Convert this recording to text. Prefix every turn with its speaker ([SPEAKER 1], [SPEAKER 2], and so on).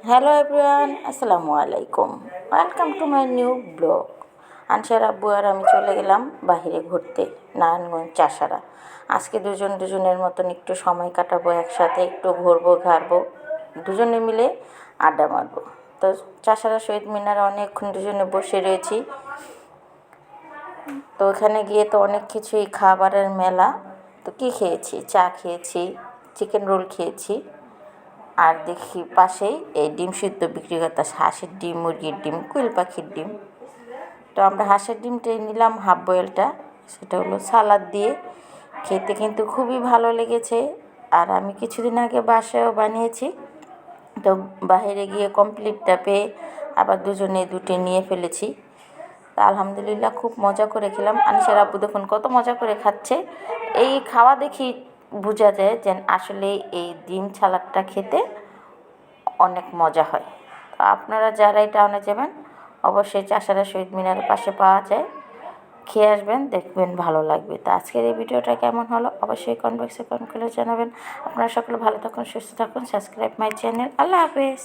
[SPEAKER 1] Hello everyone, আসসালামু আলাইকুম। Welcome to my new blog. Answer আব্বু আর আমি চলে গেলাম বাইরে ঘুরতে, নারায়ণগঞ্জ চাষারা। আজকে দুজনের মতন একটু সময় কাটাবো, একসাথে একটু ঘুরবো ঘারবো, দুজনে মিলে আড্ডা মারবো। তো চাষারা শহীদ মিনারে অনেকক্ষণ দুজনে বসে রয়েছি। তো ওখানে গিয়ে তো অনেক কিছুই খাবারের মেলা। তো কী খেয়েছি? চা খেয়েছি, চিকেন রোল খেয়েছি, আর দেখি পাশেই এই ডিম সিদ্ধ বিক্রি করতেছে, হাঁসের ডিম, মুরগির ডিম, কোয়েল পাখির ডিম। তো আমরা হাঁসের ডিমটাই নিলাম, হাফ বয়েলটা। সেটা হলো সালাদ দিয়ে, খেতে কিন্তু খুবই ভালো লেগেছে। আর আমি কিছুদিন আগে বাসায়ও বানিয়েছি। তো বাইরে গিয়ে কমপ্লিটটা পেয়ে আবার দুজনে দুটো নিয়ে ফেলেছি। তা আলহামদুলিল্লাহ খুব মজা করে খেলাম। আনিসের আব্বু দেখুন কত মজা করে খাচ্ছে। এই খাওয়া দেখি বোঝা যায় যে আসলে এই ডিম সালাদটা খেতে অনেক মজা হয়। তো আপনারা যারা এই টাউনে যাবেন অবশ্যই চাষারা শহীদ মিনারের পাশে পাওয়া যায়, খেয়ে আসবেন, দেখবেন ভালো লাগবে। তো আজকের এই ভিডিওটা কেমন হলো অবশ্যই কমেন্ট বক্সে কমেন্ট করে জানাবেন। আপনারা সকলে ভালো থাকুন, সুস্থ থাকুন, সাবস্ক্রাইব মাই চ্যানেল। আল্লাহ হাফেজ।